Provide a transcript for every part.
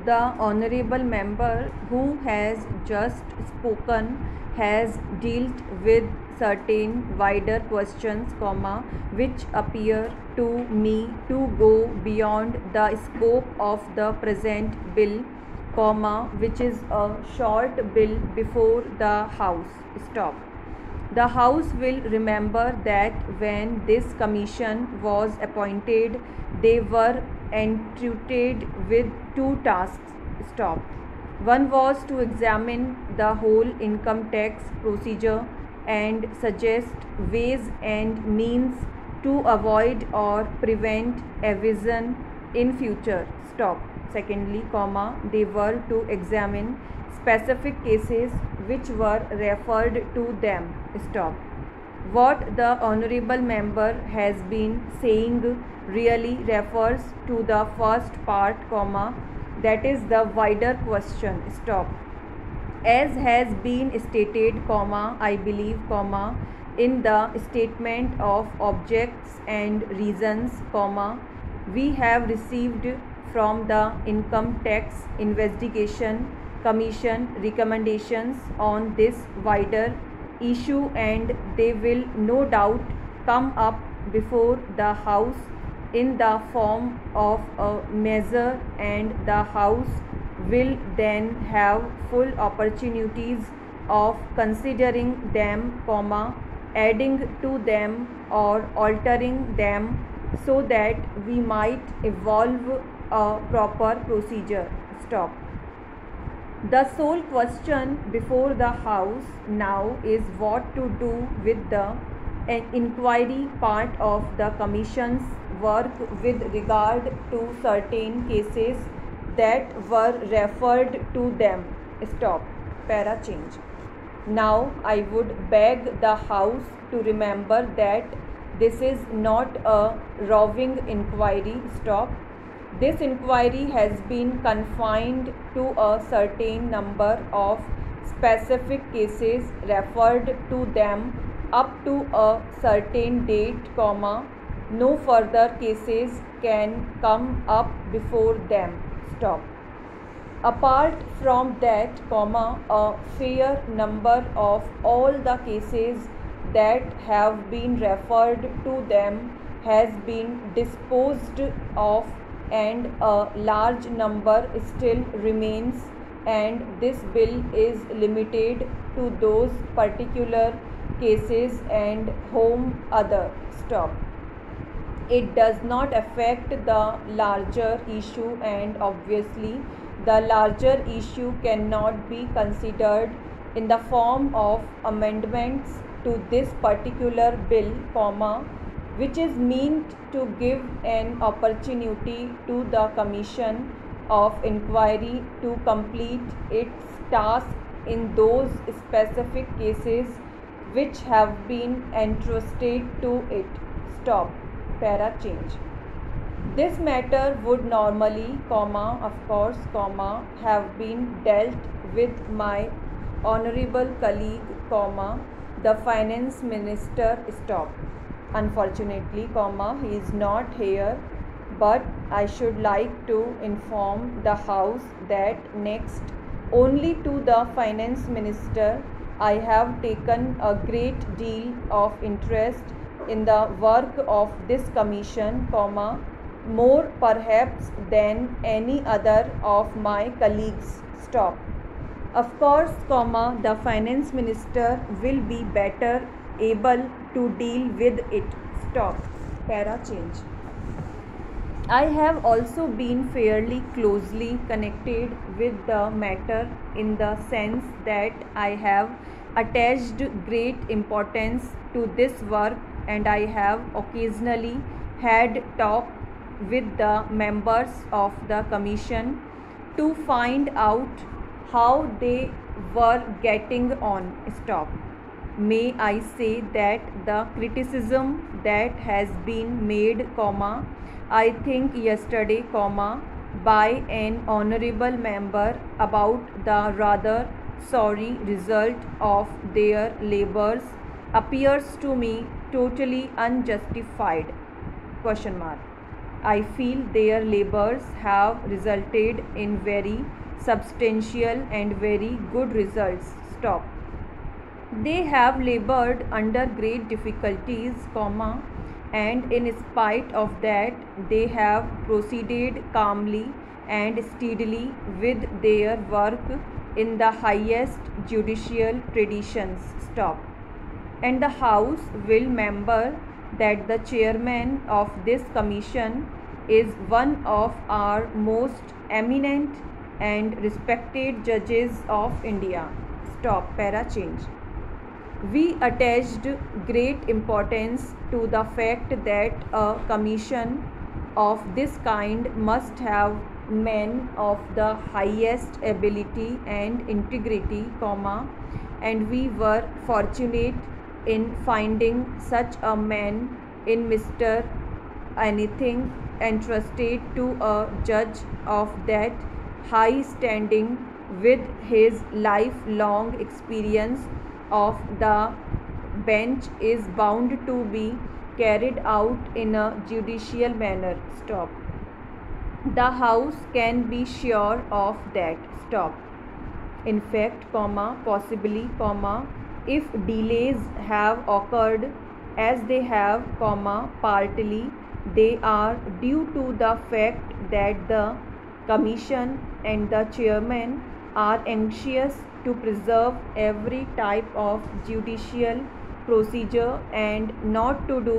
The honorable member who has just spoken has dealt with certain wider questions, which appear to me to go beyond the scope of the present bill, which is a short bill before the House. Stop. The House will remember that when this commission was appointed, they were entrusted with two tasks. Stop. One was to examine the whole income tax procedure and suggest ways and means to avoid or prevent evasion in future. Stop. Secondly, they were to examine specific cases which were referred to them. Stop. What the honorable member has been saying really refers to the first part, that is the wider question. Stop. As has been stated, I believe, in the statement of objects and reasons, we have received from the Income Tax Investigation Commission recommendations on this wider issue, and they will no doubt come up before the House in the form of a measure, and the House will then have full opportunities of considering them, adding to them or altering them, so that we might evolve a proper procedure. Stop. The sole question before the House now is what to do with the inquiry part of the Commission's work with regard to certain cases that were referred to them. Stop. Para change. Now I would beg the House to remember that this is not a roving inquiry. Stop. This inquiry has been confined to a certain number of specific cases referred to them up to a certain date, no further cases can come up before them. Stop. Apart from that, a fair number of all the cases that have been referred to them has been disposed of, and a large number still remains, and this bill is limited to those particular cases and whom other. Stop. It does not affect the larger issue, and obviously the larger issue cannot be considered in the form of amendments to this particular bill, which is meant to give an opportunity to the Commission of Inquiry to complete its task in those specific cases which have been entrusted to it. Stop. Para change. This matter would normally, of course, have been dealt with my honorable colleague, the Finance Minister. Stop. Unfortunately, he is not here, but I should like to inform the House that next only to the Finance Minister I have taken a great deal of interest in the work of this Commission, more perhaps than any other of my colleagues. Stop. Of course, the Finance Minister will be better able to deal with it. Stop. Para change. I have also been fairly closely connected with the matter in the sense that I have attached great importance to this work, and I have occasionally had talk with the members of the Commission to find out how they were getting on. Stop. May I say that the criticism that has been made, I think yesterday, by an honorable member about the rather sorry result of their labors appears to me totally unjustified. Question mark. I feel their labors have resulted in very substantial and very good results. Stop. They have labored under great difficulties, comma, and in spite of that, they have proceeded calmly and steadily with their work in the highest judicial traditions. Stop. And the House will remember that the chairman of this commission is one of our most eminent and respected judges of India. Stop. Para change. We attached great importance to the fact that a commission of this kind must have men of the highest ability and integrity, comma, and we were fortunate in finding such a man in Mr. Anything entrusted to a judge of that high standing with his lifelong experience of the bench is bound to be carried out in a judicial manner. Stop. The House can be sure of that. Stop. In fact, comma, possibly, comma, if delays have occurred as they have, comma, partly they are due to the fact that the commission and the chairman are anxious to preserve every type of judicial procedure and not to do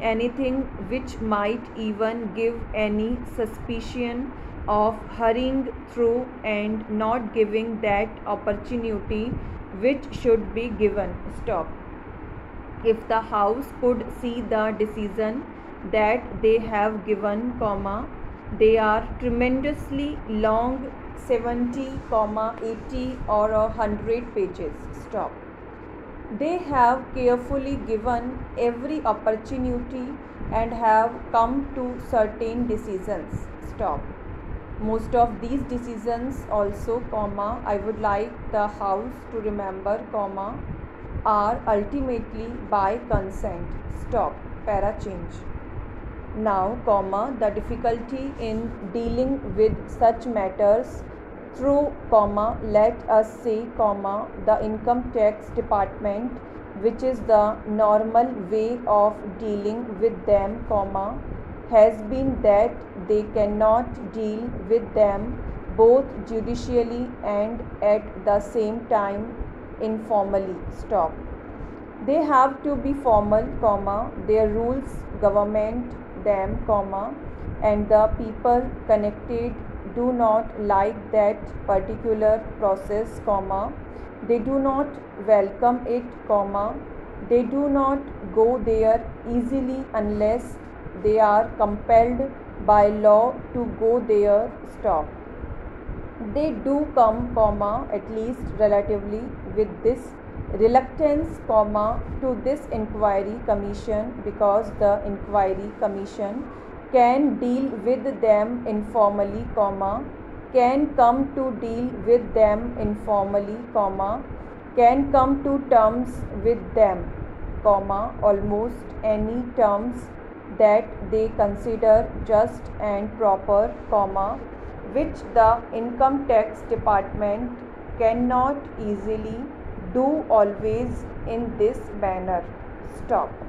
anything which might even give any suspicion of hurrying through and not giving that opportunity which should be given. Stop. If the House could see the decision that they have given, comma, they are tremendously long, 70, 80 or 100 pages. Stop. They have carefully given every opportunity and have come to certain decisions. Stop. Most of these decisions also, comma, I would like the House to remember, comma, are ultimately by consent. Stop. Para change. Now, comma, the difficulty in dealing with such matters through, comma, let us say, comma, the income tax department, which is the normal way of dealing with them, comma, has been that they cannot deal with them both judicially and at the same time informally. Stop. They have to be formal, comma, their rules government them, comma, and the people connected do not like that particular process, comma, they do not welcome it, comma, they do not go there easily unless they are compelled by law to go there. Stop. They do come, comma, at least relatively with this reluctance, comma, to this inquiry commission because the inquiry commission can deal with them informally, comma, can come to deal with them informally, comma, can come to terms with them, comma, almost any terms that they consider just and proper, comma, which the income tax department cannot easily do always in this manner. Stop.